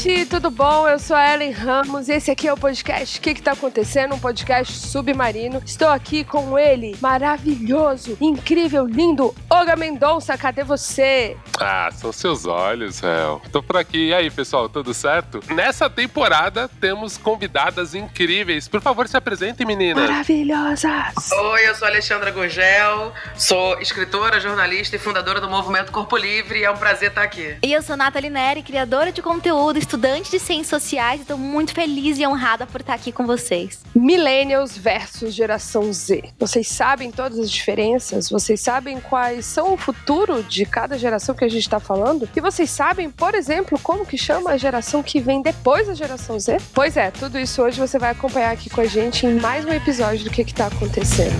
gente, tudo bom? Eu sou a Ellen Ramos e esse aqui é o podcast O que Tá Acontecendo? Um podcast submarino. Estou aqui com ele, maravilhoso, incrível, lindo, Olga Mendonça, cadê você? Ah, são seus olhos, Hel. Tô por aqui. E aí, pessoal, tudo certo? Nessa temporada temos convidadas incríveis. Por favor, se apresentem, meninas. Maravilhosas! Oi, eu sou a Alexandra Gurgel, sou escritora, jornalista e fundadora do Movimento Corpo Livre. É um prazer estar aqui. E eu sou Nathalie Neri, criadora de conteúdo, estudante de ciências sociais, e estou muito feliz e honrada por estar aqui com vocês. Millennials versus geração Z. Vocês sabem todas as diferenças? Vocês sabem quais são o futuro de cada geração que a gente está falando? E vocês sabem, por exemplo, como que chama a geração que vem depois da geração Z? Pois é, tudo isso hoje você vai acompanhar aqui com a gente em mais um episódio do que está acontecendo.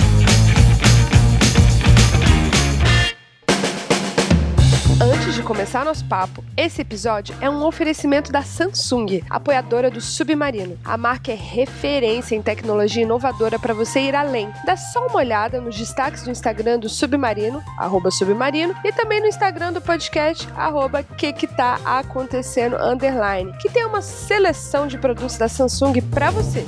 Antes de começar nosso papo, esse episódio é um oferecimento da Samsung, apoiadora do Submarino. A marca é referência em tecnologia inovadora para você ir além. Dá só uma olhada nos destaques do Instagram do Submarino, @Submarino, e também no Instagram do podcast, @QueQueTaAcontecendo_, que tem uma seleção de produtos da Samsung para você.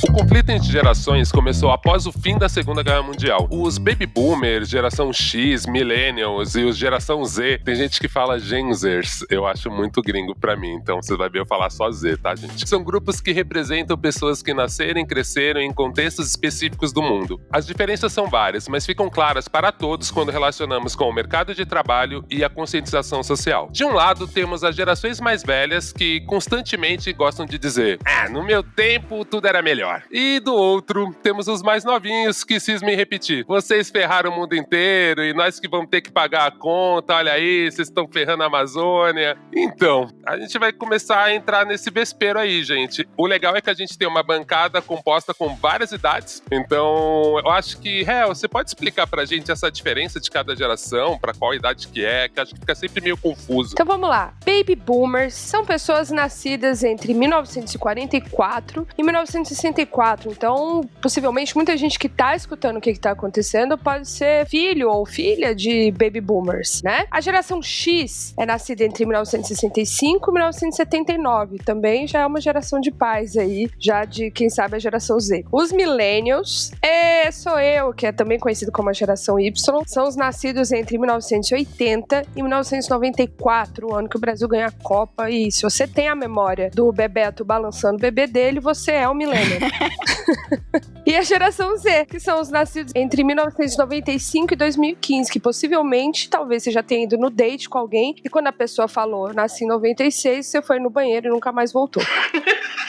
O conflito entre gerações começou após o fim da Segunda Guerra Mundial. Os Baby Boomers, Geração X, Millennials e os Geração Z, tem gente que fala Genzers, eu acho muito gringo pra mim, então você vai ver eu falar só Z, tá, gente? São grupos que representam pessoas que nasceram e cresceram em contextos específicos do mundo. As diferenças são várias, mas ficam claras para todos quando relacionamos com o mercado de trabalho e a conscientização social. De um lado, temos as gerações mais velhas que constantemente gostam de dizer: no meu tempo tudo era melhor. E do outro, temos os mais novinhos que cismam em repetir: vocês ferraram o mundo inteiro e nós que vamos ter que pagar a conta, olha aí, vocês estão ferrando a Amazônia. Então, a gente vai começar a entrar nesse vespeiro aí, gente. O legal é que a gente tem uma bancada composta com várias idades, então eu acho que, você pode explicar pra gente essa diferença de cada geração, pra qual idade que acho que fica sempre meio confuso. Então vamos lá. Baby Boomers são pessoas nascidas entre 1944 e 1964. Então, possivelmente, muita gente que tá escutando o que tá acontecendo pode ser filho ou filha de Baby Boomers, né? A geração X é nascida entre 1965 e 1979. Também já é uma geração de pais aí, já de, quem sabe, a geração Z. Os Millennials, sou eu, que é também conhecido como a geração Y, são os nascidos entre 1980 e 1994, o ano que o Brasil ganha a Copa. E se você tem a memória do Bebeto balançando o bebê dele, você é um Millennial. E a geração Z, que são os nascidos entre 1995 e 2015, que possivelmente, talvez você já tenha ido no date com alguém e quando a pessoa falou, nasci em 96, você foi no banheiro e nunca mais voltou.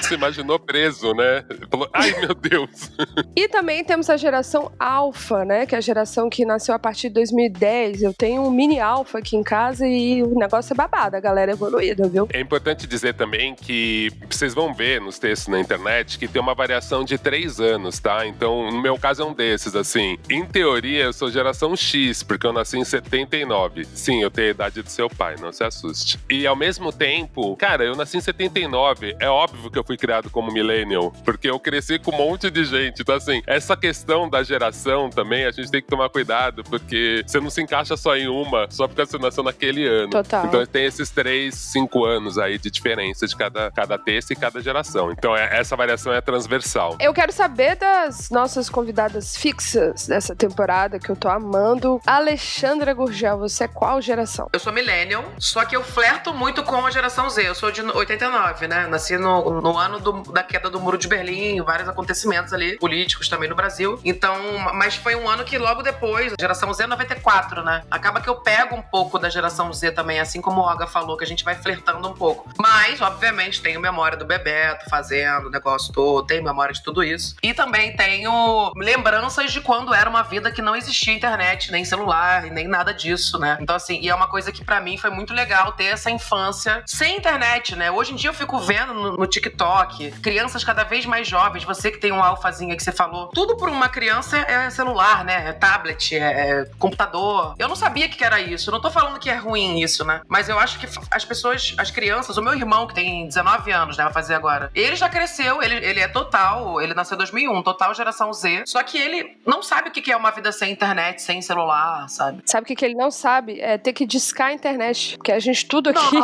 Você imaginou preso, né? Falou, ai meu Deus. E também temos a geração Alpha, né? Que é a geração que nasceu a partir de 2010. Eu tenho um mini Alpha aqui em casa e o negócio é babado, a galera é evoluída, viu? É importante dizer também que vocês vão ver nos textos na internet que tem uma variação de 3 anos, tá? Então, no meu caso é um desses, assim. Em teoria, eu sou geração X, porque eu nasci em 79. Sim, eu tenho a idade do seu pai, não se assuste. E ao mesmo tempo, cara, eu nasci em 79. É óbvio que eu fui criado como millennial, porque eu cresci com um monte de gente. Então, assim, essa questão da geração também, a gente tem que tomar cuidado, porque você não se encaixa só em uma, só porque você nasceu naquele ano. Total. Então, tem esses 3, 5 anos aí de diferença de cada texto e cada geração. Então, essa variação é transversal. Eu quero saber das nossas convidadas fixas dessa temporada, que eu tô amando. Alexandra Gurgel, você é qual geração? Eu sou millennial, só que eu flerto muito com a geração Z. Eu sou de 89, né? Nasci no ano da queda do Muro de Berlim, vários acontecimentos ali, políticos também no Brasil. Então, mas foi um ano que logo depois, a geração Z é 94, né? Acaba que eu pego um pouco da geração Z também, assim como o Olga falou, que a gente vai flertando um pouco. Mas, obviamente, tenho memória do Bebeto fazendo o negócio todo, tenho memória de tudo isso. E também tenho lembranças de quando era uma vida que não existia internet, nem celular, nem nada disso, né? Então, assim, e é uma coisa que pra mim foi muito legal ter essa infância sem internet, né? Hoje em dia eu fico vendo no TikTok, crianças cada vez mais jovens, você que tem um alfazinho que você falou, tudo por uma criança é celular, né? É tablet, é computador. Eu não sabia que era isso, eu não tô falando que é ruim isso, né? Mas eu acho que as pessoas, as crianças, o meu irmão que tem 19 anos, né, vai fazer agora, ele já cresceu, ele é total, ele nasceu em 2001, total geração Z. Só que ele não sabe o que é uma vida sem internet, sem celular, sabe? Sabe o que ele não sabe? É ter que discar a internet. Porque a gente tudo aqui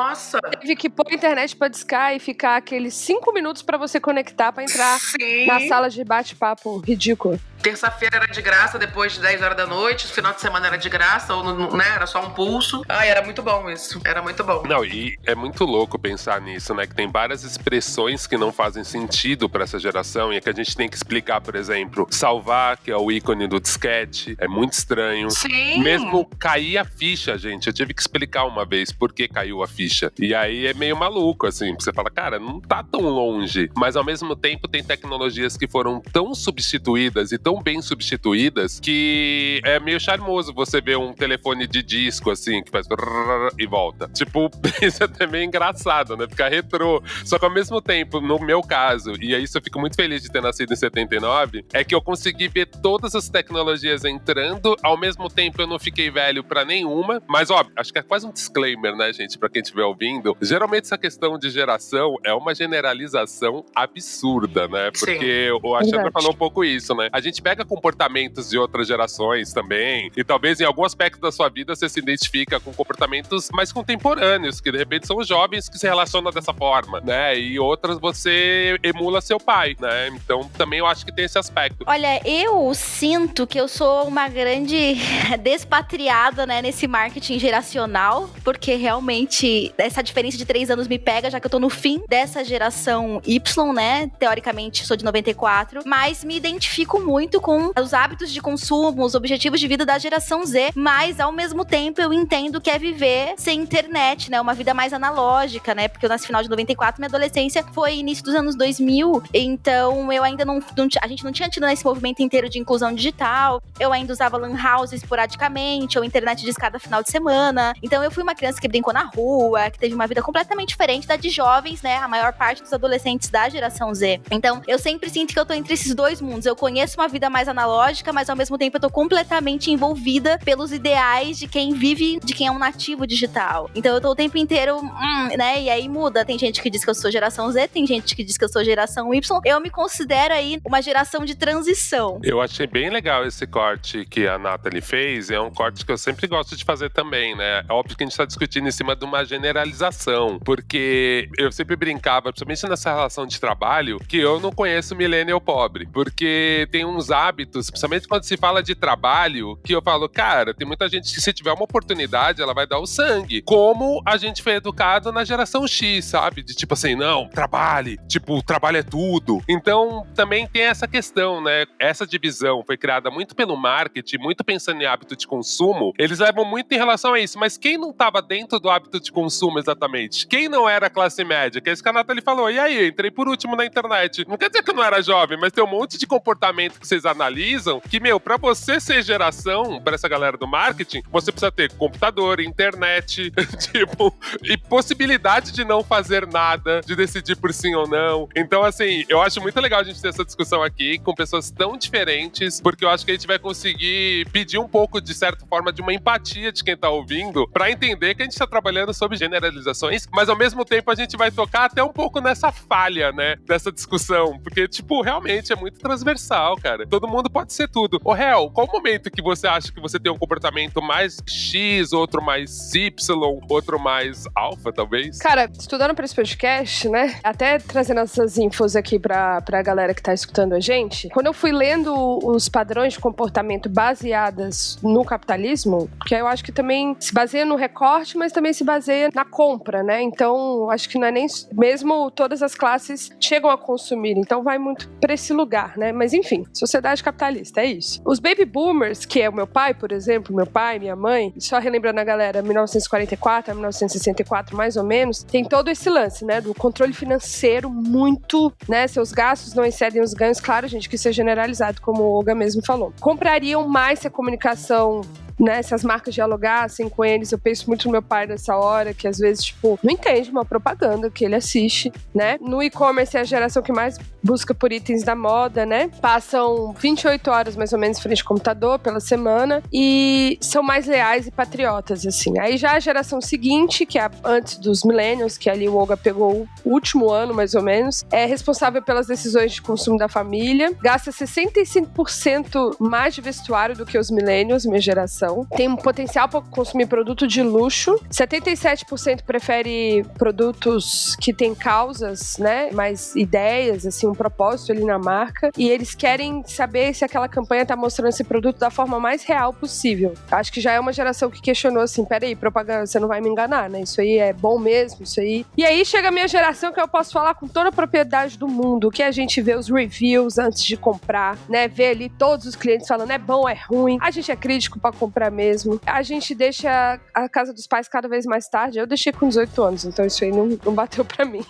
teve que pôr a internet pra discar e ficar aqueles 5 minutos pra você conectar pra entrar na sala de bate-papo ridículo. Terça-feira era de graça, depois de 10 horas da noite. Final de semana era de graça, ou né, era só um pulso. Era muito bom isso. Era muito bom. Não, e é muito louco pensar nisso, né? Que tem várias expressões que não fazem sentido pra essa geração e que a gente tem que explicar, por exemplo, salvar, que é o ícone do disquete, é muito estranho. Sim. Mesmo cair a ficha, gente, eu tive que explicar uma vez por que caiu a ficha. E aí é meio maluco, assim, você fala, cara, não tá tão longe. Mas ao mesmo tempo tem tecnologias que foram tão substituídas e tão bem substituídas que é meio charmoso você ver um telefone de disco, assim, que faz e volta. Tipo, isso é até meio engraçado, né? Ficar retrô. Só que ao mesmo tempo, no meu caso, e aí isso eu fico muito feliz de ter nascido em 79, é que eu consegui ver todas as tecnologias entrando, ao mesmo tempo eu não fiquei velho pra nenhuma, mas óbvio, acho que é quase um disclaimer, né, gente, pra quem estiver ouvindo. Geralmente essa questão de geração é uma generalização absurda, né? Porque o Alexandre falou um pouco isso, né? A gente pega comportamentos de outras gerações também, e talvez em algum aspecto da sua vida você se identifica com comportamentos mais contemporâneos, que de repente são jovens que se relacionam dessa forma, né? E outras você emula seu pai, né? Então também eu acho que tem esse aspecto. Olha, eu sinto que eu sou uma grande despatriada, né, nesse marketing geracional, porque realmente essa diferença de 3 anos me pega, já que eu tô no fim dessa geração Y, né? Teoricamente sou de 94, mas me identifico muito com os hábitos de consumo, os objetivos de vida da geração Z, mas ao mesmo tempo eu entendo que é viver sem internet, né? Uma vida mais analógica, né? Porque eu nasci no final de 94, minha adolescência foi início dos anos 2000, então eu ainda a gente não tinha tido esse movimento inteiro de inclusão digital, eu ainda usava lan house esporadicamente, ou internet de escada final de semana, então eu fui uma criança que brincou na rua, que teve uma vida completamente diferente da de jovens, né? A maior parte dos adolescentes da geração Z. Então eu sempre sinto que eu tô entre esses dois mundos, eu conheço uma vida mais analógica, mas ao mesmo tempo eu tô completamente envolvida pelos ideais de quem vive, de quem é um nativo digital. Então eu tô o tempo inteiro, né? E aí muda. Tem gente que diz que eu sou geração Z, tem gente que diz que eu sou geração Y. Eu me considero aí uma geração de transição. Eu achei bem legal esse corte que a Nathalie fez. É um corte que eu sempre gosto de fazer também, né? É óbvio que a gente tá discutindo em cima de uma generalização, porque eu sempre brincava, principalmente nessa relação de trabalho, que eu não conheço millennial pobre, porque tem uns hábitos, principalmente quando se fala de trabalho, que eu falo, cara, tem muita gente que se tiver uma oportunidade, ela vai dar o sangue. Como a gente foi educado na geração X, sabe? De tipo assim, não, trabalhe, tipo, o trabalho é tudo. Então, também tem essa questão, né? Essa divisão foi criada muito pelo marketing, muito pensando em hábito de consumo. Eles levam muito em relação a isso, mas quem não estava dentro do hábito de consumo exatamente? Quem não era classe média? Que é isso que a Nathalie falou. E aí, entrei por último na internet. Não quer dizer que eu não era jovem, mas tem um monte de comportamento que vocês analisam que, meu, pra você ser geração, pra essa galera do marketing, você precisa ter computador, internet, tipo, e possibilidade de não fazer nada, de decidir por sim ou não. Então, assim, eu acho muito legal a gente ter essa discussão aqui com pessoas tão diferentes, porque eu acho que a gente vai conseguir pedir um pouco, de certa forma, de uma empatia de quem tá ouvindo, pra entender que a gente tá trabalhando sobre generalizações, mas ao mesmo tempo a gente vai tocar até um pouco nessa falha, né, dessa discussão, porque, tipo, realmente é muito transversal, cara. Todo mundo pode ser tudo. Ô, Hel, qual o momento que você acha que você tem um comportamento mais X, outro mais Y, outro mais alfa, talvez? Cara, estudando pra esse podcast, né, até trazendo essas infos aqui pra galera que tá escutando a gente, quando eu fui lendo os padrões de comportamento baseadas no capitalismo, que eu acho que também se baseia no recorte, mas também se baseia na compra, né, então acho que não é nem mesmo todas as classes chegam a consumir, então vai muito pra esse lugar, né, mas enfim, sociedade capitalista, é isso. Os baby boomers, que é o meu pai, por exemplo, meu pai, minha mãe, só relembrando a galera, 1944 a 1964, mais ou menos, tem todo esse lance, né, do controle financeiro muito, né, seus gastos não excedem os ganhos, claro, gente, que isso é generalizado, como o Olga mesmo falou. Comprariam mais se a comunicação né, se as marcas dialogassem com eles. Eu penso muito no meu pai nessa hora, que às vezes, tipo, não entende uma propaganda que ele assiste, né? No e-commerce é a geração que mais busca por itens da moda, né? Passam 28 horas mais ou menos em frente ao computador pela semana e são mais leais e patriotas, assim. Aí já a geração seguinte, que é antes dos millennials, que ali o Olga pegou o último ano mais ou menos, é responsável pelas decisões de consumo da família, gasta 65% mais de vestuário do que os millennials, minha geração. Tem um potencial para consumir produto de luxo. 77% prefere produtos que têm causas, né? Mais ideias, assim, um propósito ali na marca. E eles querem saber se aquela campanha tá mostrando esse produto da forma mais real possível. Acho que já é uma geração que questionou assim, peraí, propaganda, você não vai me enganar, né? Isso aí é bom mesmo, isso aí. E aí chega a minha geração que eu posso falar com toda a propriedade do mundo, que a gente vê os reviews antes de comprar, né? Vê ali todos os clientes falando é bom, é ruim. A gente é crítico pra comprar mesmo. A gente deixa a casa dos pais cada vez mais tarde. Eu deixei com 18 anos, então isso aí não bateu pra mim.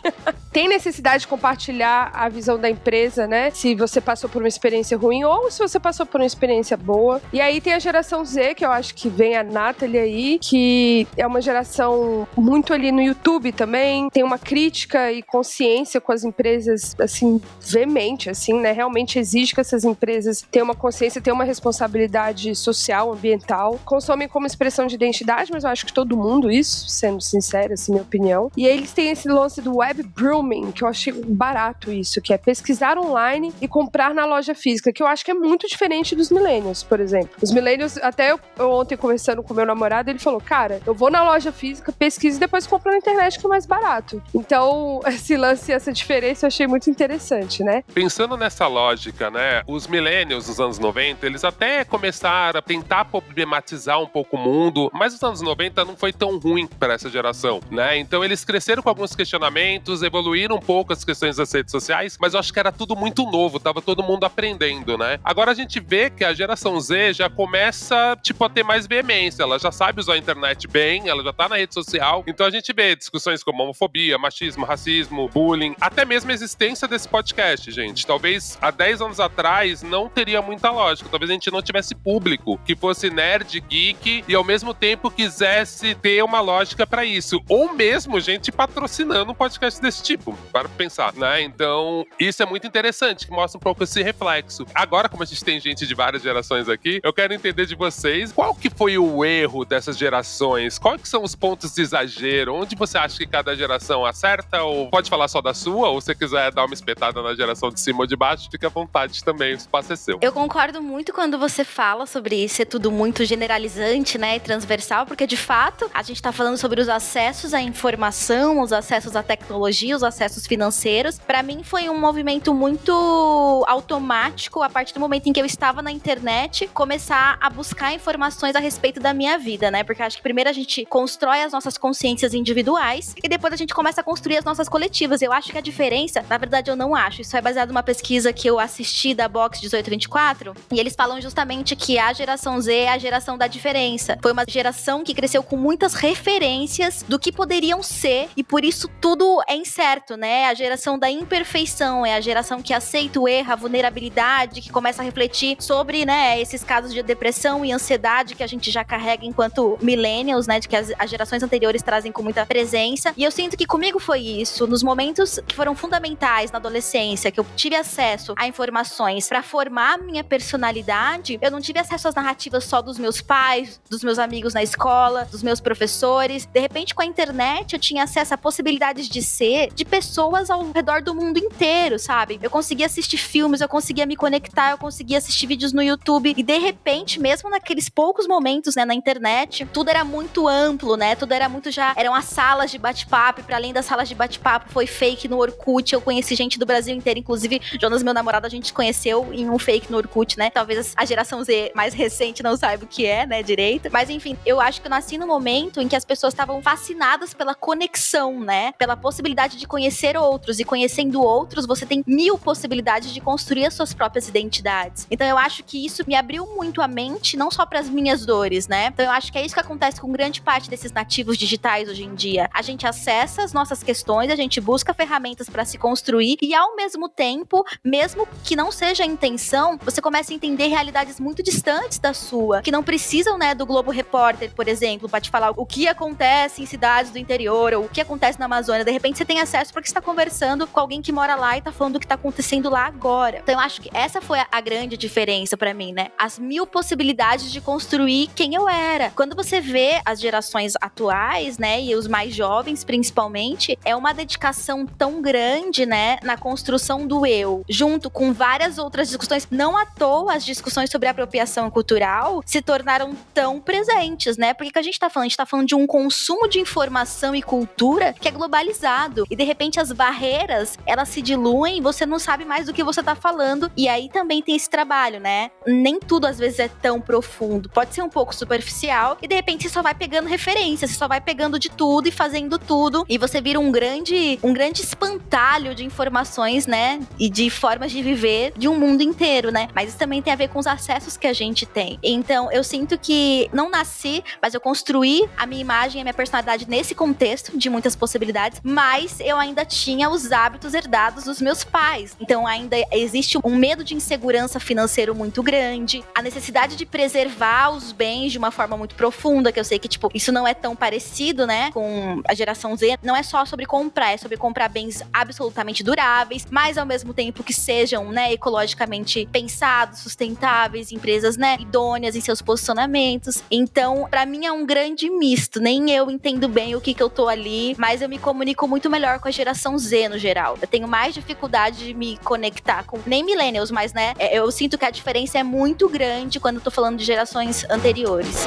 Tem necessidade de compartilhar a visão da empresa, né? Se você passou por uma experiência ruim ou se você passou por uma experiência boa. E aí tem a geração Z, que eu acho que vem a Nathalie aí, que é uma geração muito ali no YouTube também. Tem uma crítica e consciência com as empresas, assim, veemente, assim, né? Realmente exige que essas empresas tenham uma consciência, tenham uma responsabilidade social, ambiental. Consomem como expressão de identidade, mas eu acho que todo mundo isso, sendo sincera, assim, minha opinião. E aí eles têm esse lance do web grooming, que eu achei barato isso, que é pesquisar online e comprar na loja física, que eu acho que é muito diferente dos millennials, por exemplo. Os millennials, até eu ontem conversando com meu namorado, ele falou, cara, eu vou na loja física, pesquiso e depois compro na internet que é mais barato. Então, esse lance, essa diferença eu achei muito interessante, né? Pensando nessa lógica, né, os millennials nos anos 90, eles até começaram a tentar problematizar um pouco o mundo, mas os anos 90 não foi tão ruim para essa geração, né? Então eles cresceram com alguns questionamentos, evoluíram um pouco as questões das redes sociais, mas eu acho que era tudo muito novo, tava todo mundo aprendendo, né? Agora a gente vê que a geração Z já começa, tipo, a ter mais veemência, ela já sabe usar a internet bem, ela já tá na rede social, então a gente vê discussões como homofobia, machismo, racismo, bullying, até mesmo a existência desse podcast, gente. Talvez há 10 anos atrás não teria muita lógica, talvez a gente não tivesse público que fosse nerd, geek e ao mesmo tempo quisesse ter uma lógica pra isso, ou mesmo gente patrocinando um podcast desse tipo, para pensar, né? Então, isso é muito interessante, que mostra um pouco esse reflexo. Agora, como a gente tem gente de várias gerações aqui, eu quero entender de vocês qual que foi o erro dessas gerações, quais que são os pontos de exagero, onde você acha que cada geração acerta, ou pode falar só da sua, ou se você quiser dar uma espetada na geração de cima ou de baixo, fique à vontade também, o espaço é seu. Eu concordo muito quando você fala sobre ser tudo muito generalizante, né, e transversal, porque de fato, a gente tá falando sobre os acessos à informação, os acessos à tecnologia, os acessos financeiros. Pra mim foi um movimento muito automático, a partir do momento em que eu estava na internet, começar a buscar informações a respeito da minha vida, né, porque acho que primeiro a gente constrói as nossas consciências individuais e depois a gente começa a construir as nossas coletivas. Eu acho que a diferença, na verdade eu não acho, isso é baseado numa pesquisa que eu assisti da Box 1824, e eles falam justamente que a geração Z é a geração da diferença. Foi uma geração que cresceu com muitas referências do que poderiam ser, e por isso tudo é incerto, né? A geração da imperfeição, é a geração que aceita o erro, a vulnerabilidade, que começa a refletir sobre, né, esses casos de depressão e ansiedade que a gente já carrega enquanto millennials, né, de que as gerações anteriores trazem com muita presença. E eu sinto que comigo foi isso, nos momentos que foram fundamentais na adolescência, que eu tive acesso a informações pra formar minha personalidade, eu não tive acesso às narrativas só dos meus pais, dos meus amigos na escola, dos meus professores. De repente, com a internet, eu tinha acesso a possibilidades de ser de pessoas ao redor do mundo inteiro, sabe? Eu conseguia assistir filmes, eu conseguia me conectar, eu conseguia assistir vídeos no YouTube, e de repente, mesmo naqueles poucos momentos, né, na internet, tudo era muito amplo, né? Tudo era muito já... Eram as salas de bate-papo, e pra além das salas de bate-papo, foi fake no Orkut. Eu conheci gente do Brasil inteiro, inclusive Jonas, meu namorado, a gente conheceu em um fake no Orkut, né? Talvez a geração Z mais recente não saiba o que é, né, direito. Mas enfim, eu acho que eu nasci no momento em que as pessoas estavam fascinadas pela conexão, né? Pela possibilidade de conhecer outros. E conhecendo outros, você tem 1000 possibilidades de construir as suas próprias identidades. Então eu acho que isso me abriu muito a mente, não só pras minhas dores, né? Então eu acho que é isso que acontece com grande parte desses nativos digitais hoje em dia. A gente acessa as nossas questões, a gente busca ferramentas pra se construir, e ao mesmo tempo, mesmo que não seja a intenção, você começa a entender realidades muito distantes da sua, que não não precisam, né, do Globo Repórter, por exemplo, pra te falar o que acontece em cidades do interior ou o que acontece na Amazônia. De repente você tem acesso porque você tá conversando com alguém que mora lá e tá falando do que tá acontecendo lá agora. Então eu acho que essa foi a grande diferença pra mim, né? As 1000 possibilidades de construir quem eu era. Quando você vê as gerações atuais, né, e os mais jovens principalmente, é uma dedicação tão grande, né, na construção do eu, junto com várias outras discussões. Não à toa as discussões sobre apropriação cultural se tornaram tão presentes, né? Porque que a gente tá falando? A gente tá falando de um consumo de informação e cultura que é globalizado. E de repente as barreiras, elas se diluem, você não sabe mais do que você tá falando. E aí também tem esse trabalho, né? Nem tudo às vezes é tão profundo. Pode ser um pouco superficial e de repente você só vai pegando referências, você só vai pegando de tudo e fazendo tudo. E você vira um grande espantalho de informações, né? E de formas de viver de um mundo inteiro, né? Mas isso também tem a ver com os acessos que a gente tem. Então, eu sinto que não nasci, mas eu construí a minha imagem, a minha personalidade nesse contexto de muitas possibilidades, mas eu ainda tinha os hábitos herdados dos meus pais. Então, ainda existe um medo de insegurança financeiro muito grande, a necessidade de preservar os bens de uma forma muito profunda, que eu sei que, tipo, isso não é tão parecido, né, com a geração Z. Não é só sobre comprar, é sobre comprar bens absolutamente duráveis, mas ao mesmo tempo que sejam, né, ecologicamente pensados, sustentáveis, empresas, né, idôneas em seus posicionamentos. Então, pra mim é um grande misto. Nem eu entendo bem o que eu tô ali, mas eu me comunico muito melhor com a geração Z no geral. Eu tenho mais dificuldade de me conectar com nem millennials, mas, né, eu sinto que a diferença é muito grande quando eu tô falando de gerações anteriores.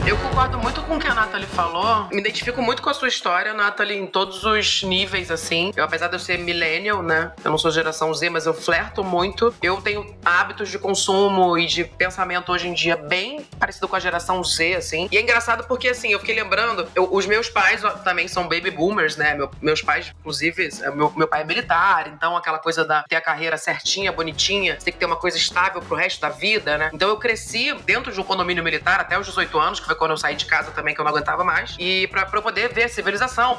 Eu concordo muito com o que a Nathalie falou. Me identifico muito com a sua história, Nathalie, em todos os níveis, assim. Eu, apesar de eu ser millennial, né? Eu não sou geração Z, mas eu flerto muito. Eu tenho hábitos de consumo e de pensamento hoje em dia bem parecido com a geração Z, assim. E é engraçado porque, assim, eu fiquei lembrando, os meus pais também são baby boomers, né? Meus pais, inclusive, meu pai é militar, então aquela coisa da ter a carreira certinha, bonitinha, você tem que ter uma coisa estável pro resto da vida, né? Então eu cresci dentro de um condomínio militar até os 18 anos, que foi quando eu saí de casa também, que eu não aguentava mais. E pra eu poder ver a civilização,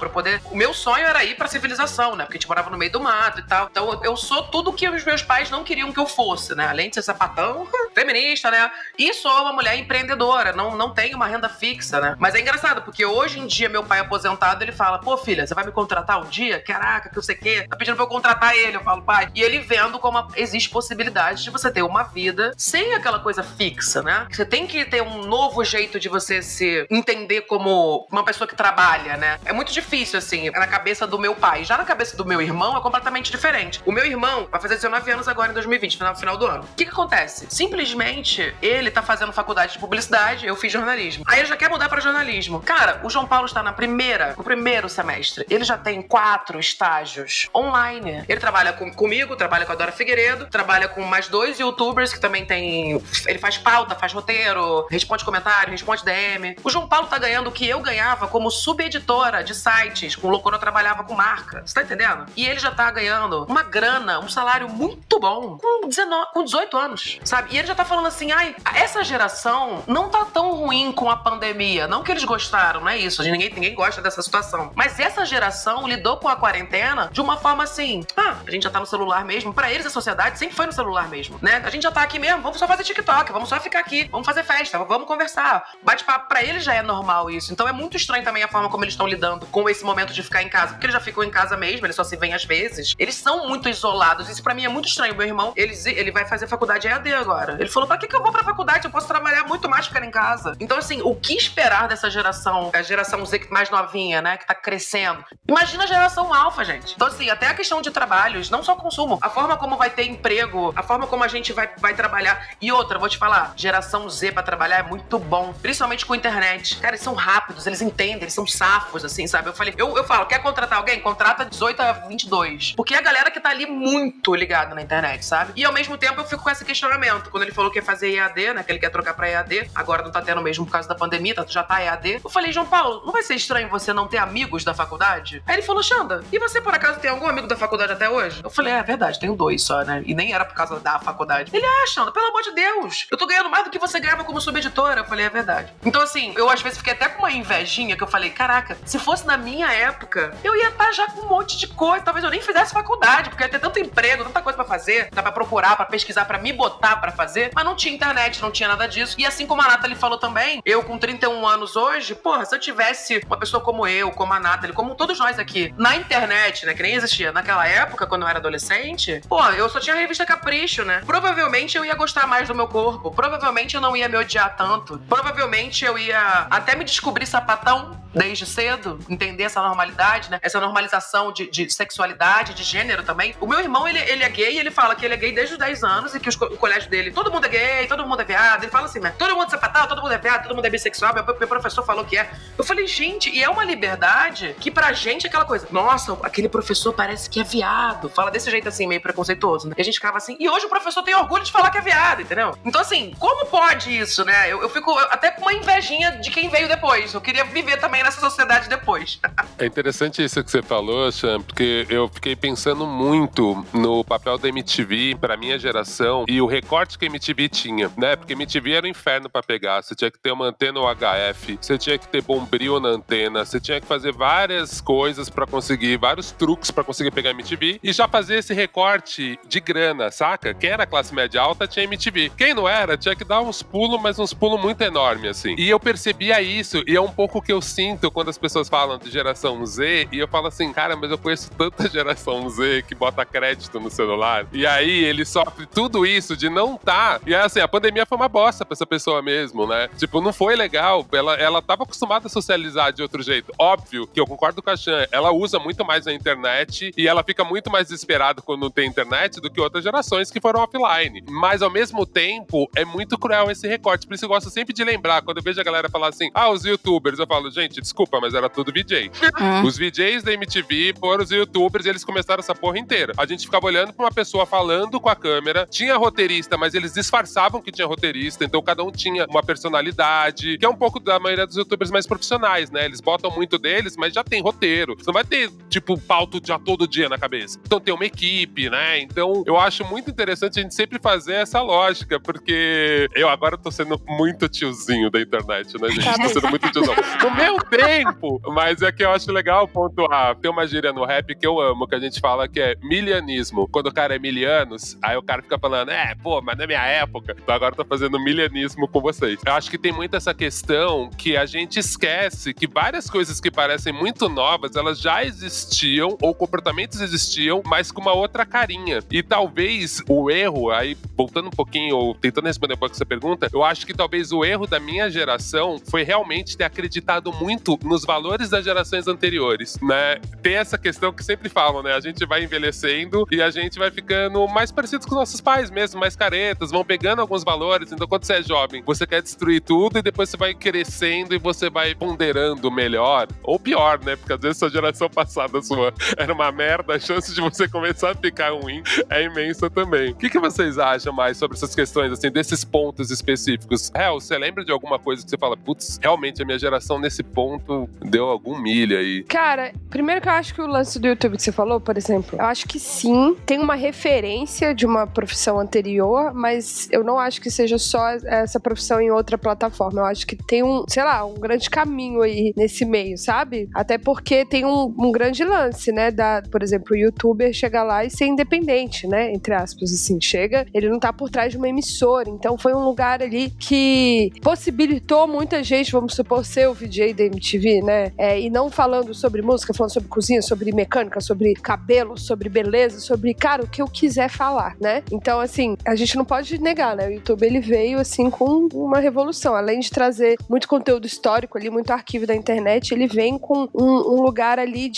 O meu sonho era ir pra civilização, né? Porque a gente morava no meio do mato e tal. Então eu sou tudo que os meus pais não queriam que eu fosse, né? Além de ser sapatão, feminista, né? E sou uma mulher empreendedora, não tenho uma renda fixa, né? Mas é engraçado, porque hoje em dia meu pai aposentado, ele fala, pô, filha, você vai me contratar um dia? Caraca, que eu sei o quê. Tá pedindo pra eu contratar ele. Eu falo, pai. E ele vendo como existe possibilidade de você ter uma vida sem aquela coisa fixa, né? Você tem que ter um novo jeito de você se entender como uma pessoa que trabalha, né? É muito difícil, assim, na cabeça do meu pai. Já na cabeça do meu irmão é completamente diferente. O meu irmão vai fazer 19 anos agora em 2020, no final do ano. O que acontece? Simplesmente, ele tá fazendo faculdade de publicidade, eu fiz jornalismo. Aí ele já quer mudar pra jornalismo. Cara, o João Paulo está no primeiro semestre. Ele já tem 4 estágios online. Ele trabalha comigo, trabalha com a Dora Figueiredo, trabalha com mais 2 youtubers que também tem... Ele faz pauta, faz roteiro, responde comentário, responde DM. O João Paulo tá ganhando o que eu ganhava como subeditora de sites, quando eu trabalhava com marca. Você tá entendendo? E ele já tá ganhando uma grana, um salário muito bom com 18 anos, sabe? E ele já tá falando assim, essa geração não tá tão ruim com a pandemia. Não que eles gostaram, não é isso. Ninguém gosta dessa situação. Mas essa geração lidou com a quarentena de uma forma assim, a gente já tá no celular mesmo. Pra eles, a sociedade sempre foi no celular mesmo, né? A gente já tá aqui mesmo, vamos só fazer TikTok, vamos só ficar aqui, vamos fazer festa, vamos conversar. Bate-papo, pra eles já é normal isso. Então é muito estranho também a forma como eles estão lidando com esse momento de ficar em casa. Porque eles já ficam em casa mesmo, eles só se veem às vezes. Eles são muito isolados. Isso pra mim é muito estranho. Meu irmão, ele vai fazer faculdade EAD agora. Ele falou, pra que eu vou pra faculdade? Eu posso trabalhar muito mais ficar em casa. Então, assim, o que esperar dessa geração, a geração Z mais novinha, né, que tá crescendo? Imagina a geração alfa, gente. Então, assim, até a questão de trabalhos, não só consumo, a forma como vai ter emprego, a forma como a gente vai trabalhar. E outra, vou te falar, geração Z pra trabalhar é muito bom, principalmente com internet. Cara, eles são rápidos, eles entendem, eles são safos, assim, sabe? Eu falo, quer contratar alguém? Contrata 18 a 22. Porque é a galera que tá ali muito ligada na internet, sabe? E ao mesmo tempo eu fico com esse questionamento. Quando ele falou que ia fazer EAD, né, que ele quer trocar pra EAD, agora não tá tendo mesmo por causa da pandemia, já tá EAD. Eu falei, João Paulo, não vai ser estranho você não ter amigos da faculdade? Aí ele falou, Xanda, e você por acaso tem algum amigo da faculdade até hoje? Eu falei, é verdade, tenho 2 só, né? E nem era por causa da faculdade. Ele, Xanda, pelo amor de Deus, eu tô ganhando mais do que você ganhava como subeditora. Eu falei, é verdade. Então, assim, eu às vezes fiquei até com uma invejinha que eu falei, caraca, se fosse na minha época, eu ia estar já com um monte de coisa. Talvez eu nem fizesse faculdade, porque ia ter tanto emprego, tanta coisa pra fazer, dá pra procurar, pra pesquisar, pra me botar pra fazer, mas não tinha internet, não tinha nada disso. E assim como a Nathalie falou também, eu com 31 anos hoje, porra, se eu tivesse uma pessoa como eu, como a Nathalie, como todos nós aqui, na internet, né, que nem existia naquela época, quando eu era adolescente, pô, eu só tinha a revista Capricho, né? Provavelmente eu ia gostar mais do meu corpo, provavelmente eu não ia me odiar tanto, provavelmente eu ia até me descobrir sapatão desde cedo, entender essa normalidade, né? Essa normalização de sexualidade, de gênero também. O meu irmão, ele é gay e ele fala que ele é gay desde os 10 anos e que o colégio dele, todo mundo é gay, todo mundo é viado. Ele fala assim, né? Todo mundo é sapatão, todo mundo é viado, todo mundo é bissexual. Meu professor falou que é. Eu falei, gente, e é uma liberdade que pra gente é aquela coisa. Nossa, aquele professor parece que é viado. Fala desse jeito assim, meio preconceituoso, né? E a gente ficava assim. E hoje o professor tem orgulho de falar que é viado, entendeu? Então assim, como pode isso, né? Eu fico até com uma invejinha de quem veio depois. Eu queria viver também nessa sociedade depois. É interessante isso que você falou, Chan, porque eu fiquei pensando muito no papel da MTV pra minha geração e o recorte que a MTV tinha, né? Porque a MTV era um inferno pra pegar. Você tinha que ter uma antena UHF, você tinha que ter bombril na antena, você tinha que fazer várias coisas pra conseguir, vários truques pra conseguir pegar a MTV e já fazer esse recorte de grana, saca? Quem era classe média alta tinha MTV. Quem não era, tinha que dar uns pulos, mas uns pulos muito enormes, assim. E eu percebia isso, e é um pouco o que eu sinto quando as pessoas falam de geração Z, e eu falo assim, cara, mas eu conheço tanta geração Z que bota crédito no celular, e aí ele sofre tudo isso de não tá. E assim, a pandemia foi uma bosta pra essa pessoa mesmo, né? Tipo, não foi legal, ela tava acostumada a socializar de outro jeito. Óbvio que eu concordo com a Chan, ela usa muito mais a internet, e ela fica muito mais desesperada quando não tem internet do que outras gerações que foram offline. Mas, ao mesmo tempo, é muito cruel esse recorte, por isso eu gosto sempre de lembrar, quando eu vejo a galera falar assim, os youtubers, eu falo, gente, desculpa, mas era tudo VJ. Os VJs da MTV foram os youtubers e eles começaram essa porra inteira. A gente ficava olhando pra uma pessoa falando com a câmera, tinha roteirista, mas eles disfarçavam que tinha roteirista, então cada um tinha uma personalidade, que é um pouco da maioria dos youtubers mais profissionais, né? Eles botam muito deles, mas já tem roteiro. Você não vai ter, tipo, pauta já todo dia na cabeça. Então tem uma equipe, né? Então eu acho muito interessante a gente sempre fazer essa lógica, porque eu agora tô sendo muito tiozinho da internet, né, gente? Tô sendo muito tiozão. No meu tempo! Mas é que eu acho legal pontuar. Tem uma gíria no rap que eu amo, que a gente fala que é milianismo. Quando o cara é milianos, aí o cara fica falando, pô, mas na minha época. Então agora eu tô fazendo milianismo com vocês. Eu acho que tem muito essa questão que a gente esquece que várias coisas que parecem muito novas, elas já existiam, ou comportamentos existiam, mas com uma outra carinha. E talvez o erro, aí voltando um pouquinho, ou tentando responder um pouco essa pergunta, eu acho que talvez o erro da minha geração foi realmente ter acreditado muito nos valores das gerações anteriores, né? Tem essa questão que sempre falam, né? A gente vai envelhecendo e a gente vai ficando mais parecidos com os nossos pais mesmo, mais caretas, vão pegando alguns valores. Então, quando você é jovem, você quer destruir tudo e depois você vai crescendo e você vai ponderando melhor, ou pior, né? Porque às vezes a geração passada sua era uma merda, a chance de você começar a ficar ruim é imensa também. O que vocês acham mais sobre essas questões, assim, desses pontos específicos? Você lembra de alguma coisa que você fala, putz, realmente a minha geração nesse ponto deu algum milho aí? Cara, primeiro que eu acho que o lance do YouTube que você falou, por exemplo, eu acho que sim, tem uma referência de uma profissão anterior, mas eu não acho que seja só essa profissão em outra plataforma. Eu acho que tem um grande caminho aí nesse meio, sabe? Até porque tem um grande lance, né? Por exemplo, o YouTuber chegar lá e ser independente, né? Entre aspas, assim, chega, ele não tá por trás de uma emissora, então foi um lugar ali que possibilitou muita gente, vamos supor, ser o VJ da MTV, né? E não falando sobre música, falando sobre cozinha, sobre mecânica, sobre cabelo, sobre beleza, sobre, cara, o que eu quiser falar, né? Então, assim, a gente não pode negar, né? O YouTube, ele veio, assim, com uma revolução. Além de trazer muito conteúdo histórico ali, muito arquivo da internet, ele vem com um lugar ali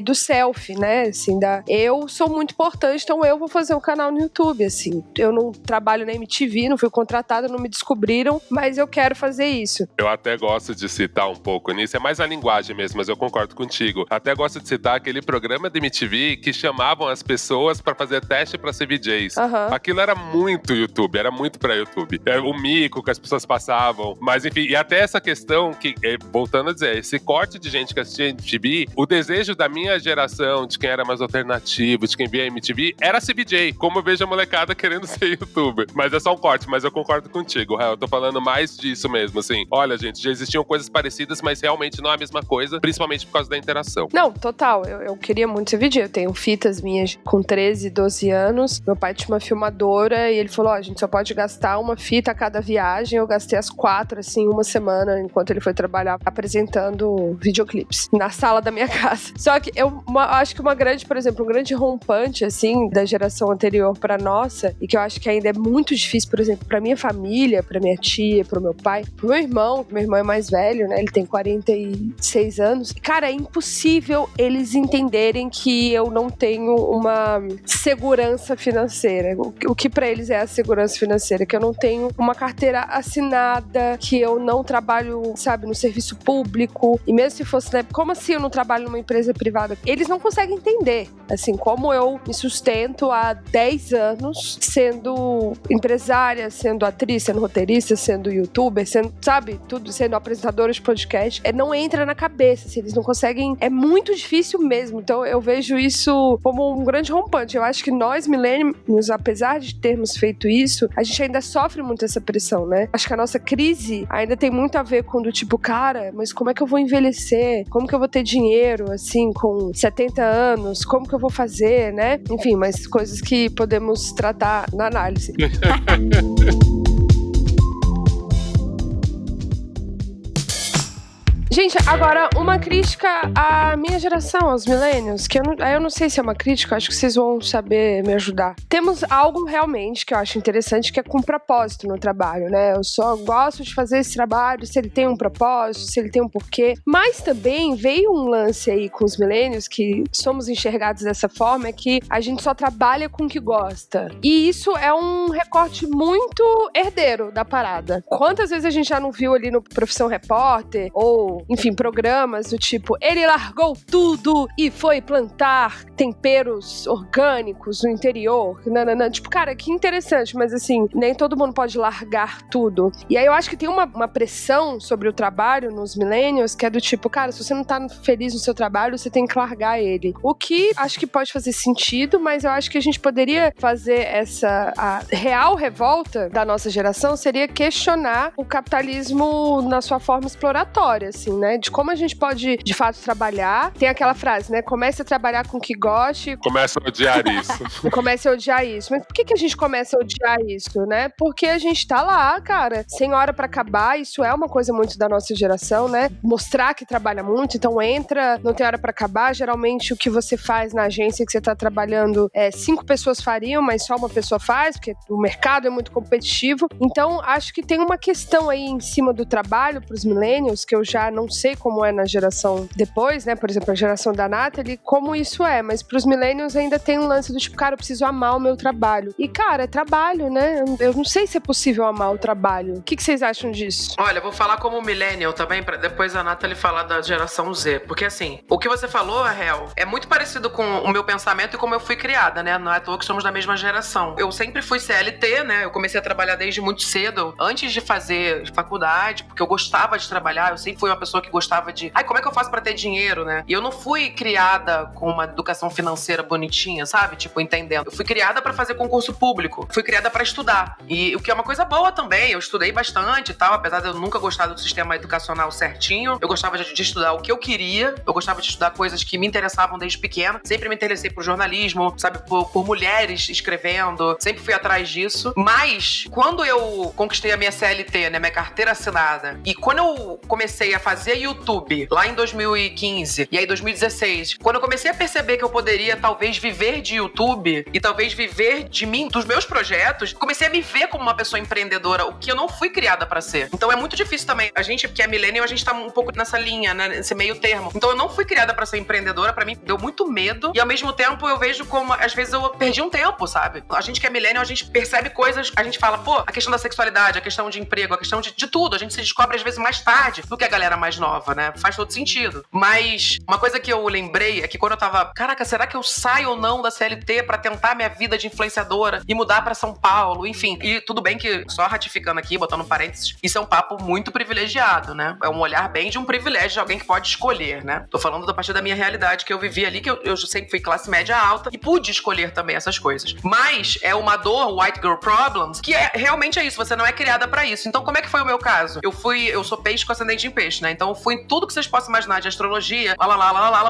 do selfie, né? Assim, eu sou muito importante, então eu vou fazer um canal no YouTube, assim. Eu não trabalho na MTV, não fui contratada, não me descobriram, mas eu quero fazer isso. Eu até gosto de citar um pouco nisso, é mais a linguagem mesmo, mas eu concordo contigo. Até gosto de citar aquele programa da MTV que chamavam as pessoas pra fazer teste pra ser VJs. Aquilo era muito YouTube, era muito pra YouTube. Era o mico que as pessoas passavam, mas enfim, e até essa questão que, voltando a dizer, esse corte de gente que assistia MTV, o desejo da minha geração, de quem era mais alternativo, de quem via MTV, era ser VJ, como eu vejo a molecada querendo ser youtuber. Mas é só um corte, mas eu concordo contigo, eu tô falando mais disso mesmo, assim. Olha, gente, já existiam coisas parecidas, mas realmente não é a mesma coisa, principalmente por causa da interação. Não, total. Eu queria muito ser VJ. Eu tenho fitas minhas com 13, 12 12 anos. Meu pai tinha uma filmadora e ele falou, a gente só pode gastar uma fita a cada viagem. Eu gastei as 4, assim, uma semana, enquanto ele foi trabalhar apresentando videoclipes na sala da minha casa. Só que eu acho que por exemplo, um grande rompante, assim, da geração anterior pra nossa, e que eu acho que ainda é muito difícil, por exemplo, pra minha família, pra minha tia, pro meu pai, pro meu irmão é mais velho, né? Ele tem 46 anos. Cara, é impossível eles entenderem que eu não tenho uma segurança financeira. O que pra eles é a segurança financeira? Que eu não tenho uma carteira assinada, que eu não trabalho, sabe, no serviço público. E mesmo se fosse, né? Como assim eu não trabalho numa empresa privada? Eles não conseguem entender, assim, como eu me sustento há 10 anos sendo empresária, sendo atriz, sendo roteirista, sendo youtuber, sendo, sabe, tudo, sendo apresentadora de podcast. Não entra na cabeça, assim, eles não conseguem, é muito difícil mesmo. Então eu vejo isso como um grande rompante. Eu acho que nós, millennials, apesar de termos feito isso, a gente ainda sofre muito essa pressão, né? Acho que a nossa crise ainda tem muito a ver com do tipo, cara, mas como é que eu vou envelhecer? Como que eu vou ter dinheiro, assim, com 70 anos? Como que eu vou fazer, né? Enfim, mas coisas que podemos tratar na análise. Gente, agora uma crítica à minha geração, aos millennials, que eu não sei se é uma crítica, acho que vocês vão saber me ajudar. Temos algo realmente que eu acho interessante, que é com propósito no trabalho, né? Eu só gosto de fazer esse trabalho se ele tem um propósito, se ele tem um porquê. Mas também veio um lance aí com os millennials, que somos enxergados dessa forma, é que a gente só trabalha com o que gosta. E isso é um recorte muito herdeiro da parada. Quantas vezes a gente já não viu ali no Profissão Repórter, ou enfim, programas do tipo, ele largou tudo e foi plantar temperos orgânicos no interior, nananã. Tipo, cara, que interessante, mas assim, nem todo mundo pode largar tudo. E aí eu acho que tem uma pressão sobre o trabalho nos millennials, que é do tipo, cara, se você não tá feliz no seu trabalho, você tem que largar ele. O que acho que pode fazer sentido, mas eu acho que a gente poderia fazer a real revolta da nossa geração seria questionar o capitalismo na sua forma exploratória, assim, né? De como a gente pode, de fato, trabalhar. Tem aquela frase, né? Comece a trabalhar com o que goste. Começa a odiar isso. Comece a odiar isso. Mas por que a gente começa a odiar isso, né? Porque a gente tá lá, cara, sem hora pra acabar. Isso é uma coisa muito da nossa geração, né? Mostrar que trabalha muito. Então entra, não tem hora pra acabar. Geralmente o que você faz na agência que você tá trabalhando, 5 pessoas fariam, mas só uma pessoa faz, porque o mercado é muito competitivo. Então acho que tem uma questão aí em cima do trabalho pros millennials, que eu já não sei como é na geração depois, né? Por exemplo, a geração da Nathalie, como isso é. Mas pros millennials ainda tem um lance do tipo, cara, eu preciso amar o meu trabalho. E, cara, é trabalho, né? Eu não sei se é possível amar o trabalho. O que vocês acham disso? Olha, eu vou falar como millennial também, pra depois a Nathalie falar da geração Z. Porque, assim, o que você falou, Rael, é muito parecido com o meu pensamento e como eu fui criada, né? Não é à toa que somos da mesma geração. Eu sempre fui CLT, né? Eu comecei a trabalhar desde muito cedo, antes de fazer faculdade, porque eu gostava de trabalhar. Eu sempre fui uma pessoa que gostava de... como é que eu faço pra ter dinheiro, né? E eu não fui criada com uma educação financeira bonitinha, sabe? Tipo, entendendo. Eu fui criada pra fazer concurso público. Fui criada pra estudar. E o que é uma coisa boa também. Eu estudei bastante e tal, apesar de eu nunca gostar do sistema educacional certinho. Eu gostava de estudar o que eu queria. Eu gostava de estudar coisas que me interessavam desde pequena. Sempre me interessei por jornalismo, sabe? Por mulheres escrevendo. Sempre fui atrás disso. Mas, quando eu conquistei a minha CLT, né? Minha carteira assinada. E quando eu comecei a fazer YouTube, lá em 2015, e aí 2016, quando eu comecei a perceber que eu poderia talvez viver de YouTube e talvez viver de mim, dos meus projetos, comecei a me ver como uma pessoa empreendedora, o que eu não fui criada pra ser. Então é muito difícil também. A gente que é millennial, a gente tá um pouco nessa linha, né, nesse meio termo. Então eu não fui criada pra ser empreendedora, pra mim deu muito medo, e ao mesmo tempo eu vejo como, às vezes eu perdi um tempo, sabe? A gente que é millennial, a gente percebe coisas, a gente fala, pô, a questão da sexualidade, a questão de emprego, a questão de tudo, a gente se descobre às vezes mais tarde do que a galera mais nova, né? Faz todo sentido. Mas uma coisa que eu lembrei é que quando eu tava, caraca, será que eu saio ou não da CLT pra tentar minha vida de influenciadora e mudar pra São Paulo, enfim. E tudo bem que, só ratificando aqui, botando parênteses, isso é um papo muito privilegiado, né? É um olhar bem de um privilégio de alguém que pode escolher, né? Tô falando a partir da minha realidade que eu vivi ali, que eu sempre fui classe média alta e pude escolher também essas coisas. Mas é uma dor, white girl problems, que realmente é isso, você não é criada pra isso. Então como é que foi o meu caso? Eu sou peixe com ascendente em peixe, né? Então eu fui em tudo que vocês possam imaginar de astrologia,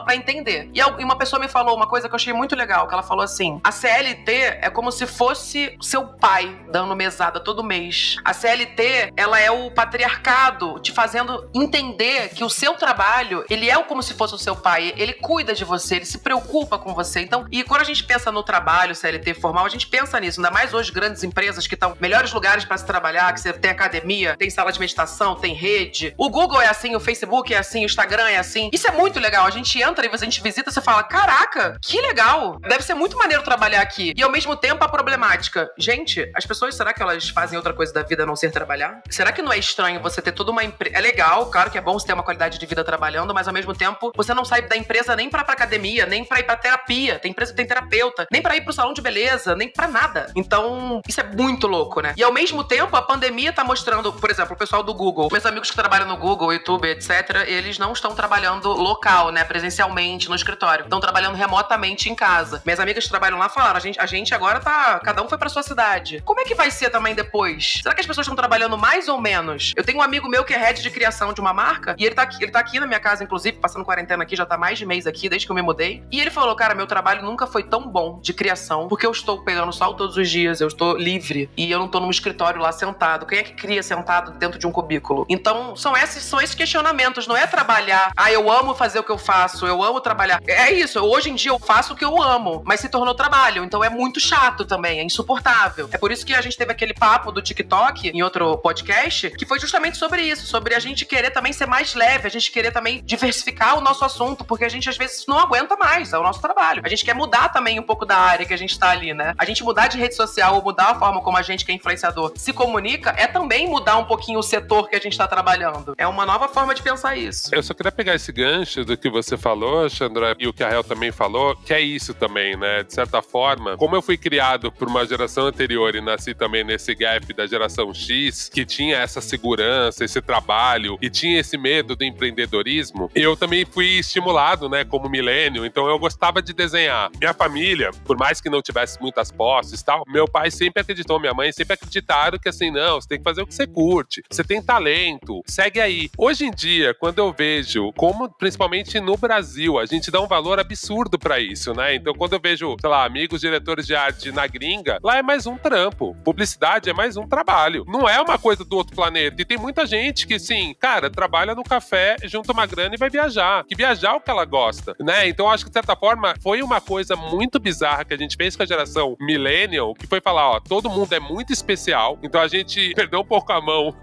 pra entender. E uma pessoa me falou uma coisa que eu achei muito legal, que ela falou assim, a CLT é como se fosse seu pai dando mesada todo mês. A CLT, ela é o patriarcado te fazendo entender que o seu trabalho, ele é como se fosse o seu pai, ele cuida de você, ele se preocupa com você. Então, e quando a gente pensa no trabalho CLT formal, a gente pensa nisso, ainda mais hoje grandes empresas que estão melhores lugares para se trabalhar, que você tem academia, tem sala de meditação, tem rede. O Google é assim, o Facebook é assim, o Instagram é assim. Isso é muito legal. A gente entra e a gente visita, você fala, caraca, que legal. Deve ser muito maneiro trabalhar aqui. E ao mesmo tempo a problemática. Gente, as pessoas, será que elas fazem outra coisa da vida a não ser trabalhar? Será que não é estranho você ter toda uma empresa? É legal, claro que é bom você ter uma qualidade de vida trabalhando, mas ao mesmo tempo você não sai da empresa nem pra academia, nem pra ir pra terapia. Tem empresa que tem terapeuta, nem pra ir pro salão de beleza, nem pra nada. Então, isso é muito louco, né? E ao mesmo tempo, a pandemia tá mostrando, por exemplo, o pessoal do Google, meus amigos que trabalham no Google, YouTube, etc., eles não estão trabalhando local, né? Presencialmente, no escritório. Estão trabalhando remotamente em casa. Minhas amigas que trabalham lá falaram, a gente agora tá... Cada um foi pra sua cidade. Como é que vai ser também depois? Será que as pessoas estão trabalhando mais ou menos? Eu tenho um amigo meu que é head de criação de uma marca, e ele tá aqui na minha casa, inclusive, passando quarentena aqui, já tá mais de mês aqui, desde que eu me mudei. E ele falou, cara, meu trabalho nunca foi tão bom de criação, porque eu estou pegando sol todos os dias, eu estou livre, e eu não tô num escritório lá sentado. Quem é que cria sentado dentro de um cubículo? Então, são esses questionamentos, não é trabalhar, eu amo fazer o que eu faço, eu amo trabalhar. É isso, hoje em dia eu faço o que eu amo, mas se tornou trabalho, então é muito chato também, é insuportável. É por isso que a gente teve aquele papo do TikTok, em outro podcast, que foi justamente sobre isso, sobre a gente querer também ser mais leve, a gente querer também diversificar o nosso assunto, porque a gente às vezes não aguenta mais, é o nosso trabalho. A gente quer mudar também um pouco da área que a gente tá ali, né? A gente mudar de rede social ou mudar a forma como a gente, que é influenciador, se comunica, é também mudar um pouquinho o setor que a gente tá trabalhando. É uma nova forma de pensar isso. Eu só queria pegar esse gancho do que você falou, Chandra, e o que a Hel também falou, que é isso também, né? De certa forma, como eu fui criado por uma geração anterior e nasci também nesse gap da geração X, que tinha essa segurança, esse trabalho e tinha esse medo do empreendedorismo, eu também fui estimulado, né, como milênio, então eu gostava de desenhar. Minha família, por mais que não tivesse muitas posses e tal, meu pai sempre acreditou, minha mãe sempre acreditaram que assim, não, você tem que fazer o que você curte, você tem talento, segue aí. Hoje em dia, quando eu vejo como, principalmente no Brasil, a gente dá um valor absurdo pra isso, né? Então quando eu vejo, sei lá, amigos diretores de arte na gringa, lá é mais um trampo. Publicidade é mais um trabalho. Não é uma coisa do outro planeta. E tem muita gente que, assim, cara, trabalha no café, junta uma grana e vai viajar. Que viajar é o que ela gosta, né? Então acho que, de certa forma, foi uma coisa muito bizarra que a gente fez com a geração millennial, que foi falar, ó, todo mundo é muito especial, então a gente perdeu um pouco a mão.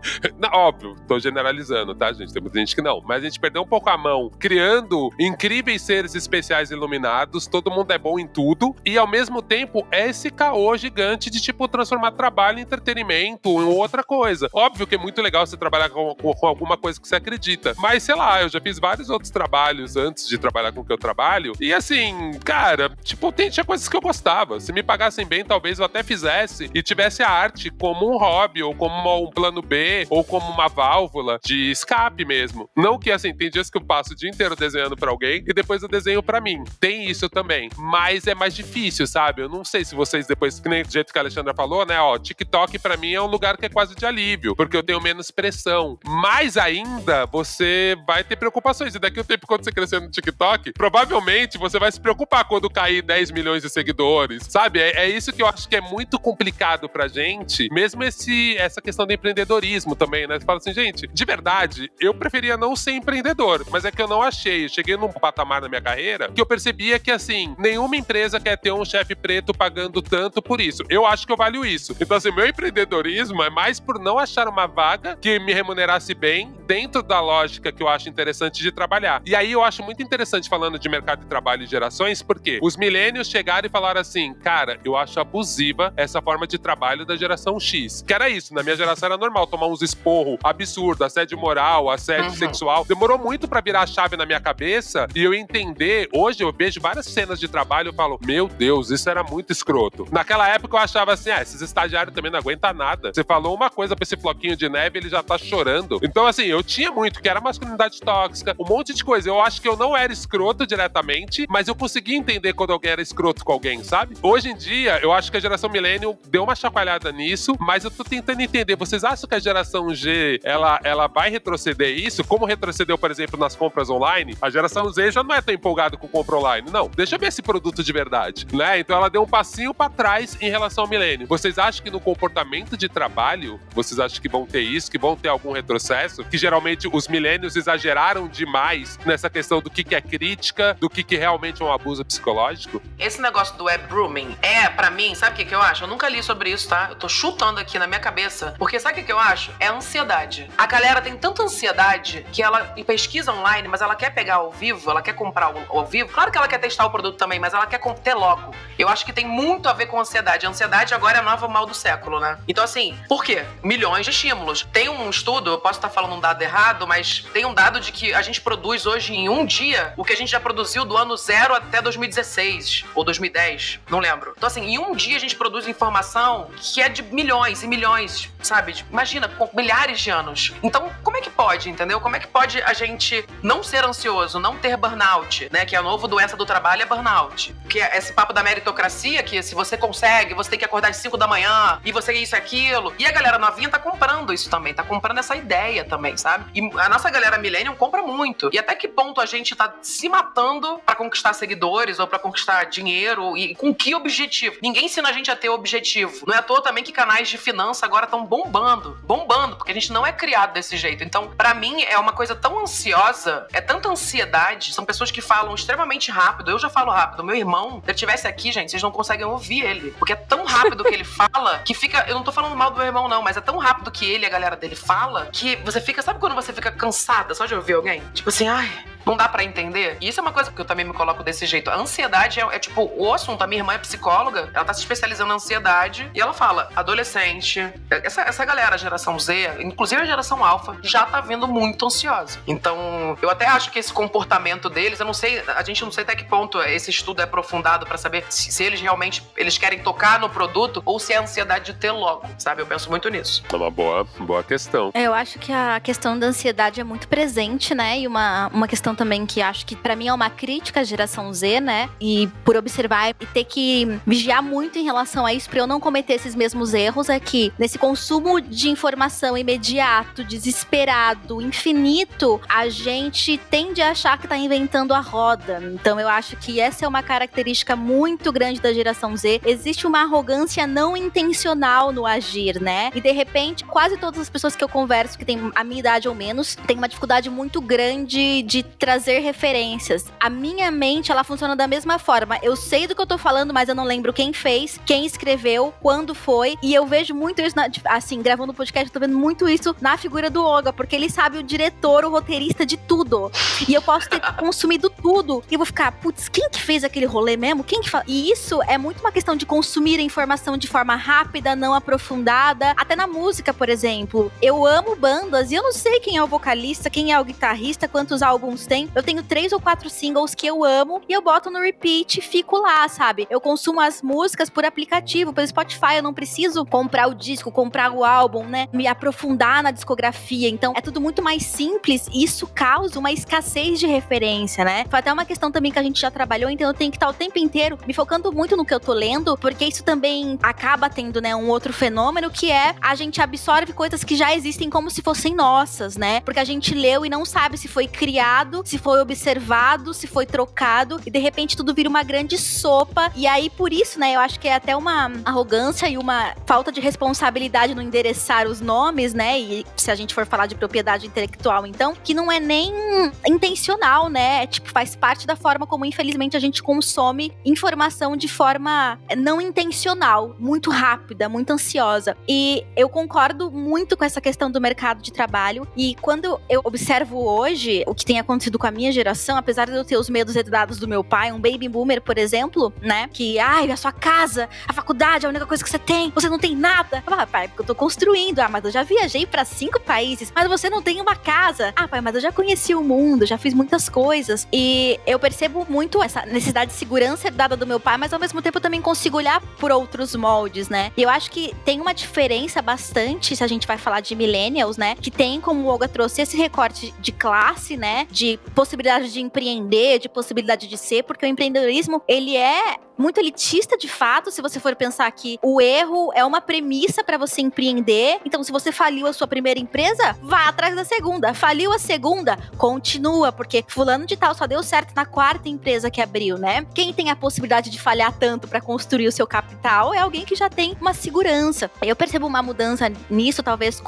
Óbvio, tô generalizando, tá, gente? Tem muita gente que não. Mas a gente perdeu um pouco a mão criando incríveis seres especiais iluminados, todo mundo é bom em tudo, e ao mesmo tempo é esse caô gigante de, tipo, transformar trabalho em entretenimento, em outra coisa. Óbvio que é muito legal você trabalhar com alguma coisa que você acredita, mas sei lá, eu já fiz vários outros trabalhos antes de trabalhar com o que eu trabalho, e assim, cara, tipo, tinha coisas que eu gostava. Se me pagassem bem, talvez eu até fizesse e tivesse a arte como um hobby, ou como um plano B, ou como uma válvula de escape mesmo. Não que, assim, tem dias que eu passo o dia inteiro desenhando pra alguém e depois eu desenho pra mim. Tem isso também. Mas é mais difícil, sabe? Eu não sei se vocês depois, que nem do jeito que a Alexandra falou, né? Ó, TikTok pra mim é um lugar que é quase de alívio, porque eu tenho menos pressão. Mas ainda você vai ter preocupações. E daqui a um tempo, quando você crescer no TikTok, provavelmente você vai se preocupar quando cair 10 milhões de seguidores, sabe? É isso que eu acho que é muito complicado pra gente, mesmo essa questão do empreendedorismo também, né? Você fala assim, gente, de verdade, eu preferia não ser empreendedor, mas é que eu não achei. Eu cheguei num patamar na minha carreira que eu percebia que, assim, nenhuma empresa quer ter um chefe preto pagando tanto por isso. Eu acho que eu valho isso. Então, assim, meu empreendedorismo é mais por não achar uma vaga que me remunerasse bem dentro da lógica que eu acho interessante de trabalhar. E aí eu acho muito interessante, falando de mercado de trabalho e gerações, porque os milênios chegaram e falaram assim, cara, eu acho abusiva essa forma de trabalho da geração X. Que era isso, na minha geração era normal tomar uns esporro absurdo, assédio moral, assédio sexual. Demorou muito pra virar a chave na minha cabeça e eu entender. Hoje eu vejo várias cenas de trabalho e eu falo, meu Deus, isso era muito escroto. Naquela época eu achava assim, esses estagiários também não aguentam nada. Você falou uma coisa pra esse floquinho de neve, ele já tá chorando. Então, assim, eu tinha muito, que era masculinidade tóxica, um monte de coisa. Eu acho que eu não era escroto diretamente, mas eu conseguia entender quando alguém era escroto com alguém, sabe? Hoje em dia, eu acho que a geração millennial deu uma chacoalhada nisso, mas eu tô tentando entender. Vocês acham que a geração G, ela vai retroceder isso, como retrocedeu, por exemplo, nas compras online, a geração Z já não é tão empolgada com compra online. Não, deixa eu ver esse produto de verdade, né? Então ela deu um passinho pra trás em relação ao milênio. Vocês acham que no comportamento de trabalho, vocês acham que vão ter isso, que vão ter algum retrocesso? Que geralmente os milênios exageraram demais nessa questão do que é crítica, do que realmente é um abuso psicológico? Esse negócio do web grooming pra mim, sabe o que eu acho? Eu nunca li sobre isso, tá? Eu tô chutando aqui na minha cabeça, porque sabe o que eu acho? É a ansiedade. A galera tem tanta ansiedade que ela pesquisa online, mas ela quer pegar ao vivo, ela quer comprar ao vivo. Claro que ela quer testar o produto também, mas ela quer ter logo. Eu acho que tem muito a ver com ansiedade. A ansiedade agora é a nova mal do século, né? Então, assim, por quê? Milhões de estímulos. Tem um estudo, eu posso estar falando um dado errado, mas tem um dado de que a gente produz hoje em um dia o que a gente já produziu do ano 0 até 2016 ou 2010, não lembro. Então, assim, em um dia a gente produz informação que é de milhões e milhões, sabe? Imagina, com milhares de anos. Então, como é que pode, entendeu? Como é que pode a gente não ser ansioso, não ter burnout, né? Que a nova doença do trabalho é burnout. Que é esse papo da meritocracia, que se você consegue, você tem que acordar às 5 da manhã, e você isso e aquilo. E a galera novinha tá comprando isso também, tá comprando essa ideia também, sabe? E a nossa galera millennial compra muito. E até que ponto a gente tá se matando pra conquistar seguidores ou pra conquistar dinheiro, e com que objetivo? Ninguém ensina a gente a ter objetivo. Não é à toa também que canais de finança agora estão bombando, porque a gente não é criado desse jeito. Então, pra mim, é uma coisa tão ansiosa, é tanta ansiedade, são pessoas que falam extremamente rápido. Eu já falo rápido. Meu irmão, se ele estivesse aqui, gente, vocês não conseguem ouvir ele, porque é tão rápido que ele fala, que fica... Eu não tô falando mal do meu irmão, não, mas é tão rápido que ele e a galera dele fala, que você fica... Sabe quando você fica cansada só de ouvir alguém? Tipo assim, ai... Não dá pra entender? E isso é uma coisa que eu também me coloco desse jeito. A ansiedade é tipo o assunto. A minha irmã é psicóloga, ela tá se especializando na ansiedade e ela fala, adolescente, essa galera, a geração Z, inclusive a geração alfa, já tá vindo muito ansiosa. Então, eu até acho que esse comportamento deles, eu não sei, a gente não sei até que ponto esse estudo é aprofundado pra saber se eles realmente, eles querem tocar no produto ou se é a ansiedade de ter logo, sabe? Eu penso muito nisso. É uma boa questão. Eu acho que a questão da ansiedade é muito presente, né? E uma questão também que acho que pra mim é uma crítica à geração Z, né? E por observar e ter que vigiar muito em relação a isso pra eu não cometer esses mesmos erros, é que nesse consumo de informação imediato, desesperado, infinito, a gente tende a achar que tá inventando a roda. Então eu acho que essa é uma característica muito grande da geração Z. Existe uma arrogância não intencional no agir, né? E de repente, quase todas as pessoas que eu converso que têm a minha idade ou menos, têm uma dificuldade muito grande de trazer referências. A minha mente, ela funciona da mesma forma. Eu sei do que eu tô falando, mas eu não lembro quem fez, quem escreveu, quando foi. E eu vejo muito isso, assim, gravando o podcast, eu tô vendo muito isso na figura do Oga, porque ele sabe o diretor, o roteirista de tudo. E eu posso ter consumido tudo. E eu vou ficar, putz, quem que fez aquele rolê mesmo? Quem que fala? E isso é muito uma questão de consumir a informação de forma rápida, não aprofundada. Até na música, por exemplo. Eu amo bandas e eu não sei quem é o vocalista, quem é o guitarrista, quantos álbuns tem. Eu tenho 3 ou 4 singles que eu amo e eu boto no repeat e fico lá, sabe? Eu consumo as músicas por aplicativo, pelo Spotify. Eu não preciso comprar o disco, comprar o álbum, né? Me aprofundar na discografia. Então, é tudo muito mais simples e isso causa uma escassez de referência, né? Foi até uma questão também que a gente já trabalhou, então eu tenho que estar o tempo inteiro me focando muito no que eu tô lendo, porque isso também acaba tendo, né, um outro fenômeno, que é a gente absorve coisas que já existem como se fossem nossas, né? Porque a gente leu e não sabe se foi criado, se foi observado, se foi trocado, e de repente tudo vira uma grande sopa. E aí, por isso, né, eu acho que é até uma arrogância e uma falta de responsabilidade no endereçar os nomes, né? E se a gente for falar de propriedade intelectual, então, que não é nem intencional, né? É, tipo, faz parte da forma como, infelizmente, a gente consome informação de forma não intencional, muito rápida, muito ansiosa. E eu concordo muito com essa questão do mercado de trabalho. E quando eu observo hoje o que tem acontecido com a minha geração, apesar de eu ter os medos herdados do meu pai, um baby boomer, por exemplo, né? Que, a sua casa, a faculdade é a única coisa que você tem, você não tem nada. Eu falo, pai, porque eu tô construindo. Mas eu já viajei pra 5 países, mas você não tem uma casa. Pai, mas eu já conheci o mundo, já fiz muitas coisas. E eu percebo muito essa necessidade de segurança herdada do meu pai, mas ao mesmo tempo eu também consigo olhar por outros moldes, né? E eu acho que tem uma diferença bastante, se a gente vai falar de millennials, né? Que tem, como o Olga trouxe, esse recorte de classe, né? De possibilidade de empreender, de possibilidade de ser, porque o empreendedorismo, ele é muito elitista de fato, se você for pensar que o erro é uma premissa para você empreender. Então, se você faliu a sua primeira empresa, vá atrás da segunda. Faliu a segunda, continua, porque fulano de tal só deu certo na quarta empresa que abriu, né? Quem tem a possibilidade de falhar tanto para construir o seu capital é alguém que já tem uma segurança. Eu percebo uma mudança nisso, talvez